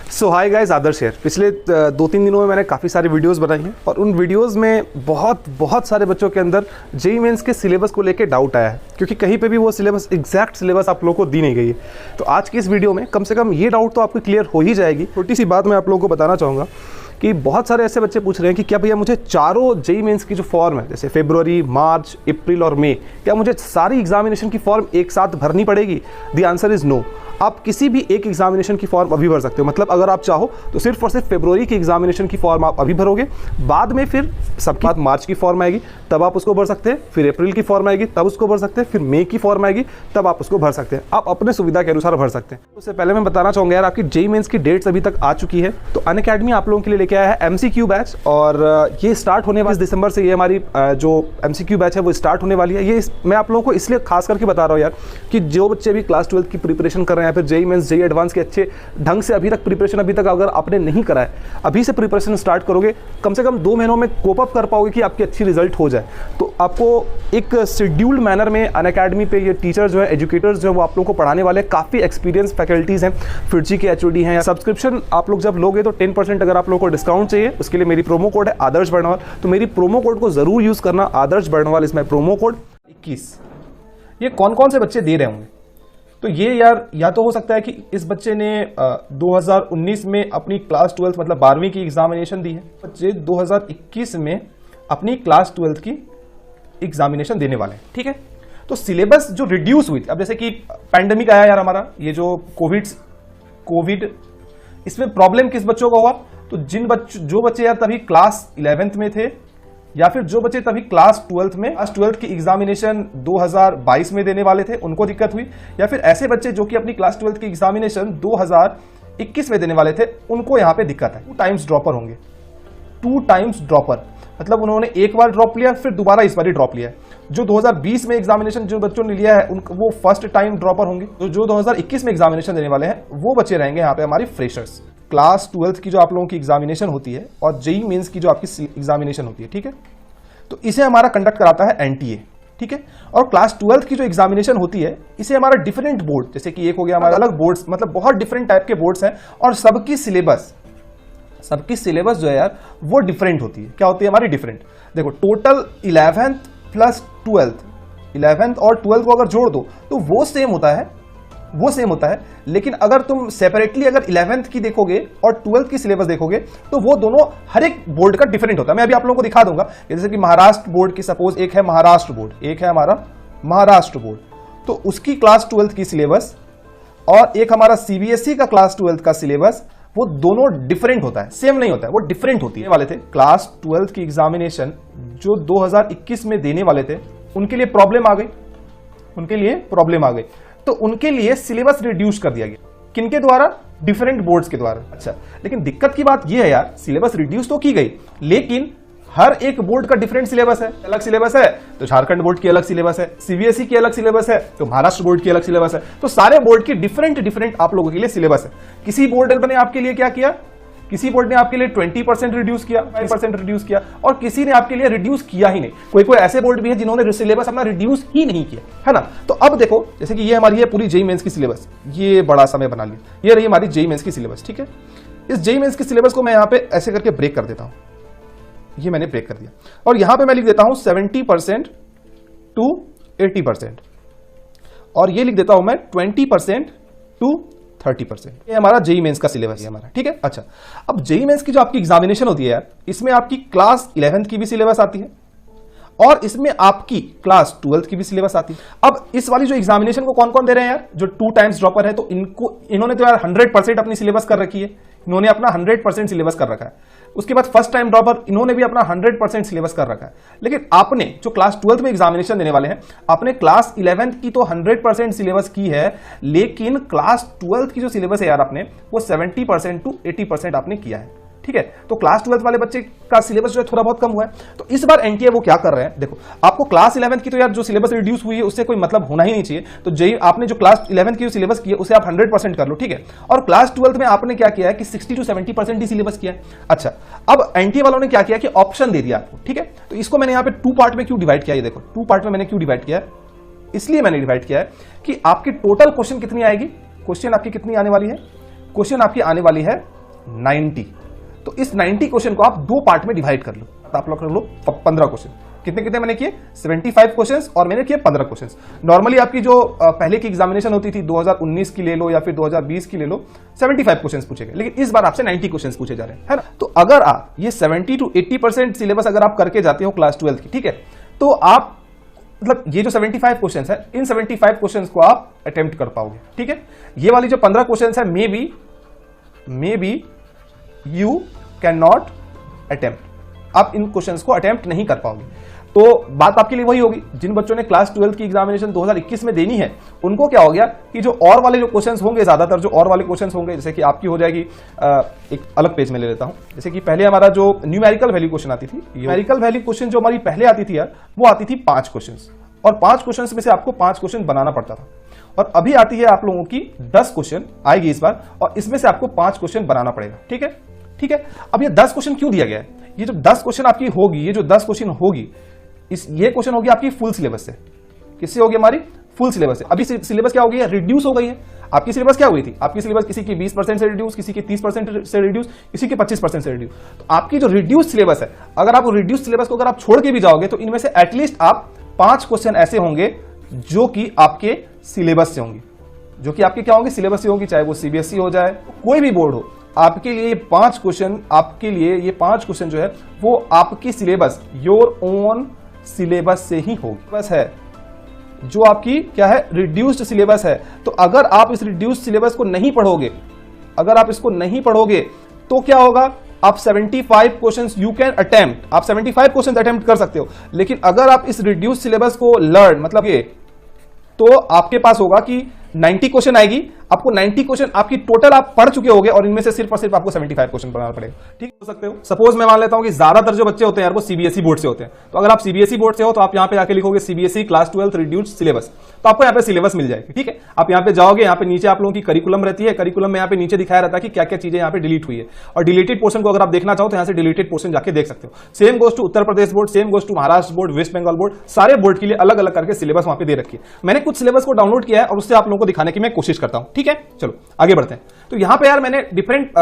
सो hi guys, आदर्श share. पिछले 2-3 दिनों में मैंने काफ़ी सारी वीडियोस बनाई हैं और उन वीडियोस में बहुत सारे बच्चों के अंदर जेईई मेंस के सिलेबस को लेके डाउट आया है, क्योंकि कहीं पे भी वो सिलेबस एग्जैक्ट सिलेबस आप लोगों को दी नहीं गई है। तो आज की इस वीडियो में कम से कम ये डाउट तो आपको क्लियर हो ही जाएगी। छोटी सी बात मैं आप लोगों को बताना चाहूँगा कि बहुत सारे ऐसे बच्चे पूछ रहे हैं कि क्या भैया मुझे चारों जेईई मेंस की जो फॉर्म है, जैसे फरवरी, मार्च, अप्रैल और मई, क्या मुझे सारी एग्जामिनेशन की फॉर्म एक साथ भरनी पड़ेगी? The answer is no. आप किसी भी एक एग्जामिनेशन की फॉर्म अभी भर सकते हो। मतलब अगर आप चाहो तो सिर्फ और सिर्फ फरवरी की एग्जामिनेशन की फॉर्म आप अभी भरोगे, बाद में फिर सबके बाद मार्च की फॉर्म आएगी तब आप उसको भर सकते हैं, फिर अप्रैल की फॉर्म आएगी तब उसको भर सकते हैं, फिर मई की फॉर्म आएगी तब आप उसको भर सकते हैं। आप अपने सुविधा के अनुसार भर सकते हैं। उससे पहले मैं बताना चाहूँगा यार, आपकी जेईई मेंस की डेट्स अभी तक आ चुकी है। तो अनअकैडमी आप लोगों के लिए लेके आया है MCQ बैच, और ये स्टार्ट होने वाली दिसंबर से। ये हमारी जो MCQ बैच है वो स्टार्ट होने वाली है। ये मैं आप लोगों को इसलिए खास करके बता रहा हूँ यार कि जो बच्चे भी क्लास 12 की प्रिपरेशन कर रहे हैं, फिर जेईई मेंस, जेईई एडवांस के अच्छे ढंग से अभी तक प्रिपरेशन अगर आपने नहीं करा है, अभी से प्रिपरेशन स्टार्ट करोगे, कम से कम 2 महीनों में कोप अप कर पाओगे कि आपकी अच्छी रिजल्ट हो जाए। तो आपको एक शेड्यूल्ड मैनर में अनअकैडमी पे ये टीचर जो है, एजुकेटर्स जो है, वो आप लोगों को पढ़ाने वाले हैं। काफ़ी एक्सपीरियंस फैकल्टीज़ हैं, फिरजी के HOD हैं। सब्सक्रिप्शन आप लोग जब लोगे तो 10% अगर आप लोगों को डिस्काउंट चाहिए, उसके लिए मेरी प्रोमो कोड है आदर्श बर्णवाल। तो मेरी प्रोमो कोड को जरूर यूज़ करना, आदर्श बर्णवाल इसमें प्रोमो कोड 21। ये कौन कौन से बच्चे दे रहे होंगे? तो ये यार, या तो हो सकता है कि इस बच्चे ने 2019 में अपनी क्लास 12 मतलब 12वीं की एग्जामिनेशन दी है, बच्चे 2021 में अपनी क्लास 12 की एग्जामिनेशन देने वाले हैं। ठीक है, तो सिलेबस जो रिड्यूस हुई थी, अब जैसे कि पैंडेमिक आया यार हमारा, ये जो कोविड, इसमें प्रॉब्लम किस बच्चों को हुआ? तो जो बच्चे यार तभी क्लास 11th में थे, या फिर जो बच्चे तभी क्लास 12 की एग्जामिनेशन 2022 में देने वाले थे, उनको दिक्कत हुई। या फिर ऐसे बच्चे जो कि अपनी क्लास 12 की एग्जामिनेशन 2021 में देने वाले थे, उनको यहां पे दिक्कत है। 2 टाइम्स ड्रॉपर होंगे। 2 टाइम्स ड्रॉपर मतलब उन्होंने एक बार ड्रॉप लिया, फिर दोबारा इस बार ही ड्रॉप लिया। जो 2020 में एग्जामिनेशन जो बच्चों ने लिया है, वो फर्स्ट टाइम ड्रॉपर होंगे। तो जो 2021 में एग्जामिनेशन देने वाले हैं, वो बच्चे रहेंगे यहाँ पे हमारी फ्रेशर्स। क्लास 12 की जो आप लोगों की एग्जामिनेशन होती है और जेईई मेंस की जो आपकी एग्जामिनेशन होती है, ठीक है, तो इसे हमारा कंडक्ट कराता है NTA। ठीक है, और क्लास 12 की जो एग्जामिनेशन होती है, इसे हमारा डिफरेंट बोर्ड, जैसे कि एक हो गया हमारा अलग बोर्ड्स, मतलब बहुत डिफरेंट टाइप के बोर्ड्स हैं, और सबकी सिलेबस जो है यार वो डिफरेंट होती है। क्या होती है हमारी? डिफरेंट। देखो, टोटल 11th प्लस 11th और 12th को अगर जोड़ दो तो वो सेम होता है, लेकिन अगर तुम सेपरेटली अगर 11th की देखोगे और 12th की सिलेबस देखोगे तो वो दोनों हर एक बोर्ड का डिफरेंट होता है। मैं अभी आप लोगों को दिखा दूंगा। जैसे कि महाराष्ट्र बोर्ड की, सपोज एक है महाराष्ट्र बोर्ड, एक है हमारा महाराष्ट्र बोर्ड, तो उसकी क्लास 12th की सिलेबस और एक हमारा CBSE का क्लास 12th का सिलेबस, वो दोनों डिफरेंट होता है, सेम नहीं होता है, वो डिफरेंट होती है। वाले थे क्लास 12th की एग्जामिनेशन जो 2021 में देने वाले थे, उनके लिए प्रॉब्लम आ गई, तो उनके लिए सिलेबस रिड्यूस कर दिया गया। किनके द्वारा? डिफरेंट बोर्ड्स के द्वारा। अच्छा, लेकिन दिक्कत की बात यह है यार, सिलेबस रिड्यूस तो की गई, लेकिन हर एक बोर्ड का डिफरेंट सिलेबस है। अलग सिलेबस है तो झारखंड बोर्ड की अलग सिलेबस है, CBSE की अलग सिलेबस है, तो महाराष्ट्र बोर्ड की अलग सिलेबस है। तो सारे बोर्ड की डिफरेंट आप लोगों के लिए सिलेबस है। किसी बोर्ड ने आपके लिए क्या किया? किसी बोर्ड ने आपके लिए 20% रिड्यूस किया, 5% रिड्यूस किया, और किसी ने आपके लिए रिड्यूस किया ही नहीं। कोई ऐसे बोर्ड भी है जिन्होंने सिलेबस अपना रिड्यूस ही नहीं किया, है ना। तो अब देखो, जैसे कि ये हमारी है पूरी जेईई मेंस की सिलेबस, ये बड़ा समय बना लिया, ये रही हमारी जेईई मेंस की सिलेबस। ठीक है, इस जेईई मेंस की सिलेबस को मैं यहाँ पे ऐसे करके ब्रेक कर देता हूँ। ये मैंने ब्रेक कर दिया, और यहां पे मैं लिख देता हूं 70% टू 80%, और ये लिख देता हूं मैं 20% टू 30%। ये हमारा जेईई मेंस का सिलेबस है हमारा। ठीक है, अच्छा, अब जेईई मेंस की जो आपकी एग्जामिनेशन होती है यार, इसमें आपकी क्लास 11th की भी सिलेबस आती है और इसमें आपकी क्लास 12th की भी सिलेबस आती है। अब इस वाली जो एग्जामिनेशन को कौन कौन दे रहे हैं यार? जो 2 टाइम्स ड्रॉपर है, तो इन्होंने तो यार 100% अपनी सिलेबस कर रखी है, इन्होंने अपना 100% सिलेबस कर रखा है। उसके बाद फर्स्ट टाइम ड्रॉपर, इन्होंने भी अपना 100% सिलेबस कर रखा है। लेकिन आपने जो क्लास 12th में एग्जामिनेशन देने वाले हैं, आपने क्लास 11th की तो 100% सिलेबस की है, लेकिन क्लास 12th की जो सिलेबस है यार, आपने वो 70% टू 80% आपने किया है। ठीक है, तो क्लास 12th वाले बच्चे का सिलेबस जो है थोड़ा बहुत कम हुआ है। तो इस बार NTA वो क्या कर रहे हैं? देखो, आपको क्लास 11th की तो यार जो सिलेबस रिड्यूस हुई है उससे कोई मतलब होना ही नहीं चाहिए। तो जेईई आपने जो क्लास 11th की जो सिलेबस की है उसे आप 100% कर लो। ठीक है, और क्लास 12th में आपने क्या किया है कि 60 to 70% ही सिलेबस किया है। अच्छा, अब NTA वालों ने क्या किया कि ऑप्शन दे दिया आपको। ठीक है, तो इसको मैंने यहाँ पे 2 पार्ट में क्यों डिवाइड किया? ये देखो, 2 पार्ट में मैंने क्यों डिवाइड किया है? इसलिए मैंने डिवाइड किया है कि आपकी टोटल क्वेश्चन कितनी आएगी, क्वेश्चन आपकी कितनी आने वाली है? क्वेश्चन आपकी आने वाली है 90। तो इस 90 क्वेश्चन को आप दो पार्ट में डिवाइड कर लो, तो आप लोग कर लो 15 क्वेश्चन। कितने कितने मैंने किए? 75 क्वेश्चंस और मैंने किए 15 क्वेश्चंस। नॉर्मली आपकी जो पहले की एग्जामिनेशन होती थी 2019 की ले लो या फिर 2020 की ले लो, 75 क्वेश्चंस पूछे गए, लेकिन इस बार आपसे 90 क्वेश्चंस पूछे जा रहे हैं, है ना। तो अगर आप ये 70 to 80% सिलेबस अगर आप करके जाते हो क्लास 12 की, ठीक है, तो आप मतलब ये जो 75 क्वेश्चंस है, इन 75 क्वेश्चंस को आप अटेम्प्ट कर पाओगे, ठीक है। ये वाली जो 15 क्वेश्चंस है, may be you can not attempt, आप इन क्वेश्चंस को अटेम्प्ट नहीं कर पाओगे। तो बात आपके लिए वही होगी, जिन बच्चों ने क्लास 12 की एग्जामिनेशन 2021 में देनी है, उनको क्या हो गया कि जो और वाले जो क्वेश्चंस होंगे, ज्यादातर जो और वाले क्वेश्चंस होंगे, जैसे कि आपकी हो जाएगी, एक अलग पेज में ले लेता हूं, जैसे कि पहले हमारा जो न्यूमेरिकल वैल्यू क्वेश्चन आती थी, न्यूमेरिकल वैल्यू क्वेश्चन जो हमारी पहले आती थी यार, वो आती थी 5 क्वेश्चंस, और 5 क्वेश्चंस में से आपको 5 क्वेश्चन बनाना पड़ता था। और अभी आती है आप लोगों की 10 क्वेश्चन आएगी इस बार, और इसमें से आपको 5 क्वेश्चन बनाना पड़ेगा, ठीक है, ठीक है। अब ये 10 क्वेश्चन क्यों दिया गया है? ये जो 10 क्वेश्चन आपकी होगी, ये जो 10 क्वेश्चन होगी, ये क्वेश्चन होगी आपकी फुल सिलेबस से। किससे होगी? हमारी फुल सिलेबस से। अभी सिलेबस क्या हो गई है? रिड्यूस हो गई है। आपकी सिलेबस क्या हुई थी? आपकी सिलेबस किसी की 20% से रिड्यूस, किसी की 30% से रिड्यूस, किसी के 25% से रिड्यूस। तो आपकी जो रिड्यूस सिलेबस है, अगर आप रिड्यूस सिलेबस को अगर आप छोड़ के भी जाओगे, तो इनमें से एटलीस्ट आप 5 क्वेश्चन ऐसे होंगे जो कि आपके सिलेबस से होंगे, जो कि आपके क्या होंगे? सिलेबस से होंगी, चाहे वो सीबीएसई हो जाए, कोई भी बोर्ड हो, आपके लिए 5 क्वेश्चन, आपके लिए ये 5 क्वेश्चन जो है वो आपकी सिलेबस, योर ओन सिलेबस से ही होगी। बस है जो आपकी क्या है? रिड्यूस्ड सिलेबस है। तो अगर आप इस रिड्यूस्ड सिलेबस को नहीं पढ़ोगे, अगर आप इसको नहीं पढ़ोगे, तो क्या होगा? आप 75 क्वेश्चंस यू कैन अटेम्प्ट, आप 75 क्वेश्चंस अटेम्प्ट कर सकते हो, लेकिन अगर आप इस रिड्यूस्ड सिलेबस को लर्न मतलब ये, तो आपके पास होगा कि 90 क्वेश्चन आएगी, आपको 90 क्वेश्चन आपकी टोटल आप पढ़ चुके होगे, और इनमें से सिर्फ और सिर्फ आपको 75 क्वेश्चन बनाना पड़ेगा, ठीक हो सकते हो। सपोज मैं मान लेता हूं कि ज्यादातर जो बच्चे होते हैं यार वो सीबीएसई बोर्ड से होते हैं, तो अगर आप सीबीएसई बोर्ड से हो तो आप यहां पे आके लिखोगे सीबीएसई क्लास 12 रिड्यूस्ड सिलेबस, तो आपको यहां पे सिलेबस मिल जाएगी, ठीक है। आप यहां पे जाओगे, यहां पे नीचे आप लोगों की करिकुलम रहती है, करिकुलम में यहां पे नीचे दिखाया रहता है कि क्या क्या चीजें यहां पे डिलीट हुई है, और डिलीटेड पोर्शन को अगर आप देखना चाहो तो यहां से डिलीटेड पोर्शन जाके देख सकते हो। Same goes to Uttar Pradesh board, same goes to Maharashtra board, West Bengal board, सारे बोर्ड के लिए अलग अलग करके सिलेबस वहां पे दे रखी है। मैंने कुछ सिलेबस को डाउनलोड किया है और उससे आप लोगों को दिखाने की मैं कोशिश करता हूं, ठीक है। चलो आगे बढ़ते हैं। तो यहां पे यार मैंने डिफरेंट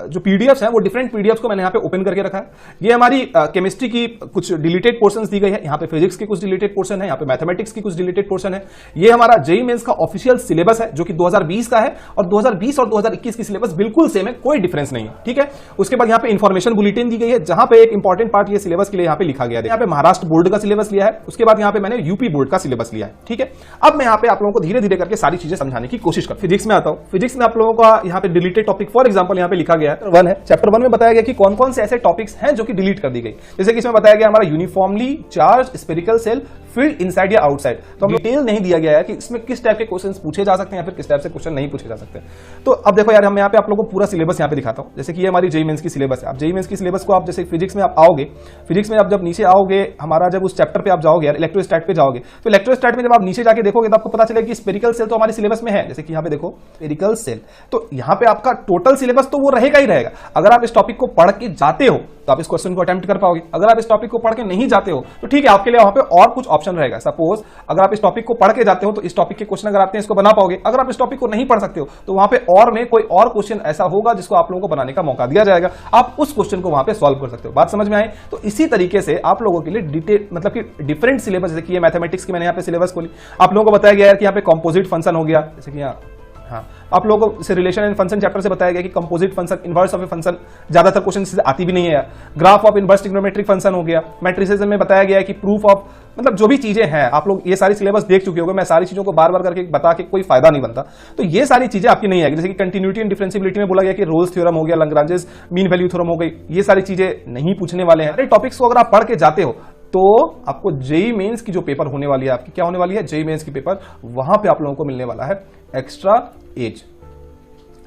जो पीडीएफ्स हैं, वो डिफरेंट पीडीएफ्स को मैंने यहां पे ओपन करके रखा है। ये हमारी केमिस्ट्री की कुछ डिलीटेड पोर्शंस दी गई है, यहां पे फिजिक्स की कुछ डिलीटेड पोर्शन है, यहां पे मैथमेटिक्स की कुछ डिलीटेड पोर्शन है। ये हमारा जेईई मेंस का ऑफिशियल सिलेबस है जो कि 2020 का है, और 2020 और 2021 की सिलेबस बिल्कुल सेम है, कोई डिफरेंस नहीं है, ठीक है। उसके बाद यहां पे इंफॉर्मेशन बुलेटिन दी गई है, जहां पे एक इंपॉर्टेंट पार्ट ये सिलेबस के लिए यहां पे लिखा गया है। यहां पे महाराष्ट्र बोर्ड का सिलेबस लिया है, उसके बाद यहां पे मैंने यूपी बोर्ड का सिलेबस लिया है, ठीक है। अब मैं यहां पे आप लोगों को धीरे धीरे करके सारी चीजें समझाने की कोशिश कर। फिजिक्स में आता हूं। फिजिक्स में आप लोगों का यहां पे डिलीटेड टॉपिक फॉर एग्जांपल यहां पे लिखा गया है 1 है। चैप्टर 1 में बताया गया कि कौन कौन से ऐसे टॉपिक्स हैं जो कि डिलीट कर दी गई, जैसे कि इसमें बताया गया हमारा uniformly charge spherical shell field inside या आउटसाइड। तो हम डिटेल नहीं दिया गया है कि इसमें किस टाइप के क्वेश्चंस पूछे जा सकते हैं या फिर किस टाइप से क्वेश्चन नहीं पूछे जा सकते। तो अब देखो यार, हम यहाँ पे आप लोगों को पूरा सिलेबस यहाँ पे दिखाता हूँ। जैसे कि ये हमारी जेईई मेंस की सिलेबस है। आप जेईई मेंस की सिलेबस को आप जैसे फिजिक्स में आप आओगे, फिजिक्स में आप जब नीचे आओगे, हमारा जब उस चैप्टर पे आप जाओगे यार, इलेक्ट्रोस्टैट पे जाओगे, तो इलेक्ट्रोस्टैट में जब आप नीचे जाके देखोगे तो आपको पता चलेगा कि स्फेरिकल सेल तो हमारे सिलेबस में है। जैसे कि यहाँ पे देखो स्फेरिकल सेल, तो यहाँ पे आपका टोटल सिलेबस तो वो रहेगा ही रहेगा। अगर आप इस टॉपिक को पढ़ के जाते हो तो आप इस क्वेश्चन को अटेम्प्ट कर पाओगे। अगर आप इस टॉपिक को पढ़ के नहीं जाते हो तो ठीक है, आपके लिए वहां पे और कुछ ऑप्शन रहेगा। सपोज अगर आप इस टॉपिक को पढ़ के जाते हो तो इस टॉपिक के क्वेश्चन अगर आते हैं इसको बना पाओगे। अगर आप इस टॉपिक को नहीं पढ़ सकते हो तो वहां पे और में कोई और क्वेश्चन ऐसा होगा जिसको आप लोगों को बनाने का मौका दिया जाएगा, आप उस क्वेश्चन को वहां पे सॉल्व कर सकते हो। बात समझ में आई? तो इसी तरीके से आप लोगों के लिए डिटेल मतलब कि डिफरेंट सिलेबस, जैसे कि मैथमेटिक्स की मैंने यहाँ पे सिलेबस खोली, आप लोगों को बताया गया है कि यहाँ पे कंपोजिट फंक्शन हो गया, जैसे कि यहाँ हाँ, आप लोगों को से रिलेशन एंड फंक्शन चैप्टर से बताया गया कि composite function, inverse of a function ज्यादातर क्वेश्चन से आती भी नहीं है। Graph of inverse trigonometric function हो गया। मैट्रिसेस में बताया गया है कि प्रूफ ऑफ, मतलब जो भी चीजें हैं आप लोग ये सारी सिलेबस देख चुके होंगे। मैं सारी चीजों को बार बार करके बता के कोई फायदा नहीं बनता, तो ये सारी चीजें आपकी नहीं आएगी। जैसे कि कंटिन्यूटी एंड डिफरेंशिएबिलिटी में बोला गया कि रोल्स थ्योरम हो गया, लैग्रांजेस मीन वैल्यू थ्योरम हो गई, ये सारी चीजें नहीं पूछने वाले हैं। टॉपिक्स को अगर आप पढ़ के जाते हो तो आपको जेईई मेंस की जो पेपर होने वाली है, आपकी क्या होने वाली है, जेईई मेंस की पेपर, वहां पे आप लोगों को मिलने वाला है एक्स्ट्रा एज।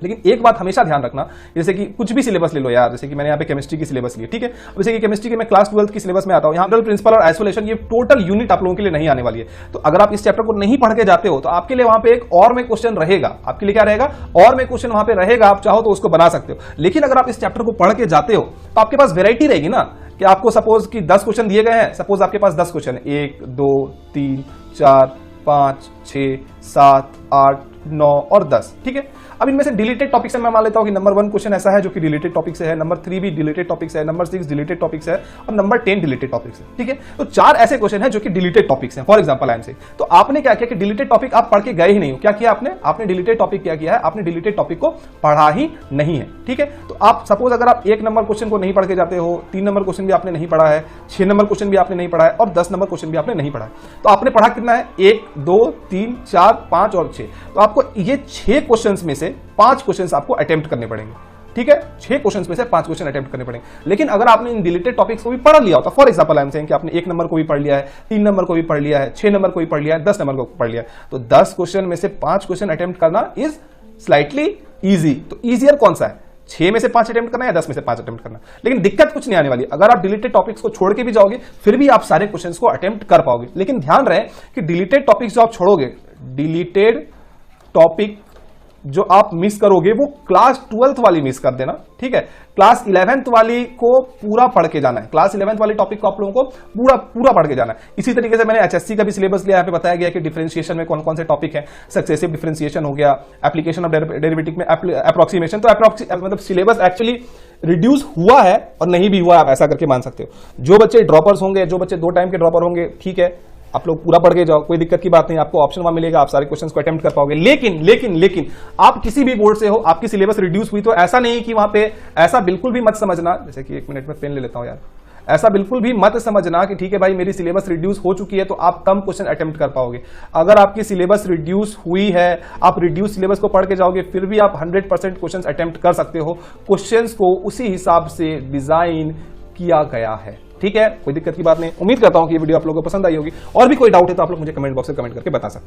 लेकिन एक बात हमेशा ध्यान रखना, जैसे कि कुछ भी सिलेबस ले लो यार, जैसे कि मैंने यहाँ पे केमिस्ट्री की सिलेबस ली, ठीक है। जैसे कि केमिस्ट्री के मैं क्लास 12 की सिलेबस में आता हूँ, यहाँ पर प्रिंसिपल और आइसोलेशन, ये टोटल यूनिट आप लोगों के लिए नहीं आने वाली है। तो अगर आप इस चैप्टर को नहीं पढ़ के जाते हो तो आपके लिए वहां पे एक और में क्वेश्चन रहेगा। आपके लिए क्या रहेगा? और में क्वेश्चन वहां पे रहेगा, आप चाहो तो उसको बना सकते हो। लेकिन अगर आप इस चैप्टर को पढ़ के जाते हो तो आपके पास वेराइटी रहेगी ना, कि आपको सपोज कि 10 क्वेश्चन दिए गए हैं, सपोज आपके पास 10 क्वेश्चन है, 1 2 3 4 5 6 7 8 9 और 10, ठीक है। अब इनमें से डिलीटेड टॉपिक से मैं मान लेता हूं कि नंबर 1 क्वेश्चन ऐसा है जो कि डिलीटेड टॉपिक से है, नंबर 3 भी डिलीटेड टॉपिक से है, नंबर 6 डिलीटेड टॉपिक से है और नंबर 10 डिलीटेड टॉपिक से। ठीक है, तो 4 ऐसे क्वेश्चन है जो कि डिलीटेड टॉपिक से। फॉर एग्जांपल आई एम से, तो आपने क्या किया कि डिलीटेड टॉपिक आप पढ़ के गए ही नहीं हो। क्या किया आपने डिलीटेड टॉपिक क्या किया है, आपने डिलीटेड टॉपिक को पढ़ा ही नहीं है। ठीक है, तो आप सपोज अगर आप 1 नंबर क्वेश्चन को नहीं पढ़ के जाते हो, 3 नंबर क्वेश्चन भी आपने नहीं पढ़ा है, 6 नंबर क्वेश्चन भी आपने नहीं पढ़ा है और 10 नंबर क्वेश्चन भी आपने नहीं पढ़ा है, तो आपने पढ़ा कितना है, 1 2 3 4 5 और 6। तो आपको ये 6 क्वेश्चंस में से 5 क्वेश्चंस आपको अटेम्प्ट करने पड़ेंगे। ठीक है, 6 क्वेश्चंस में से 5 क्वेश्चन अटेम्प्ट करने पड़ेंगे। लेकिन अगर आपने इन डिलीटेड टॉपिक्स को भी पढ़ लिया होता, for example I am saying कि आपने 1 नंबर को भी पढ़ लिया है, 3 नंबर को भी पढ़ लिया है, 6 नंबर को भी पढ़ लिया है, 10 नंबर को पढ़ लिया है, तो 10 क्वेश्चन में से 5 क्वेश्चन अटेम्प्ट करना इज स्लाइटली इजी। तो इजियर कौन सा है, 6 में से 5 अटेम्प्ट करना या 10 में से 5 अटेम्प्ट करना। लेकिन दिक्कत कुछ नहीं आने वाली, अगर आप डिलीटेड टॉपिक्स को छोड़ के भी जाओगे फिर भी आप सारे क्वेश्चंस को अटेम्प्ट कर पाओगे। लेकिन ध्यान रहे कि डिलीटेड टॉपिक्स जो आप छोड़ोगे, डिलीटेड टॉपिक जो आप मिस करोगे वो क्लास 12th वाली मिस कर देना। ठीक है, क्लास 11th वाली को पूरा पढ़ के जाना है, क्लास 11th वाली टॉपिक को आप लोगों को पूरा पढ़ के जाना है। इसी तरीके से मैंने एचएससी का भी सिलेबस लिया, यहाँ पे बताया गया कि डिफरेंशिएशन में कौन कौन से टॉपिक है, सक्सेसिव डिफरेंशिएशन हो गया, एप्लीकेशन ऑफ डेरिवेटिव में अप्रोक्सीमेशन। तो मतलब सिलेबस एक्चुअली रिड्यूस हुआ है और नहीं भी हुआ, आप ऐसा करके मान सकते हो। जो बच्चे ड्रॉपर्स होंगे, जो बच्चे 2 टाइम के ड्रॉपर होंगे, ठीक है, आप लोग पूरा पढ़ के जाओ, कोई दिक्कत की बात नहीं, आपको ऑप्शन वहां मिलेगा, आप सारे क्वेश्चंस को अटेम्प्ट कर पाओगे। लेकिन आप किसी भी बोर्ड से हो, आपकी सिलेबस रिड्यूस हुई तो ऐसा नहीं कि वहां पे, ऐसा बिल्कुल भी मत समझना, जैसे कि 1 मिनट में पेन ले लेता हूं यार, ऐसा बिल्कुल भी मत समझना कि ठीक है भाई मेरी सिलेबस रिड्यूस हो चुकी है तो आप कम क्वेश्चन अटेम्प्ट कर पाओगे। अगर आपकी सिलेबस रिड्यूस हुई है, आप रिड्यूस सिलेबस को पढ़ के जाओगे, फिर भी आप 100% क्वेश्चन अटेम्प्ट कर सकते हो। क्वेश्चंस को उसी हिसाब से डिजाइन किया गया है। ठीक है, कोई दिक्कत की बात नहीं। उम्मीद करता हूं कि ये वीडियो आप लोगों को पसंद आई होगी। और भी कोई डाउट है तो आप लोग मुझे कमेंट बॉक्स में कमेंट करके बता सकते हैं।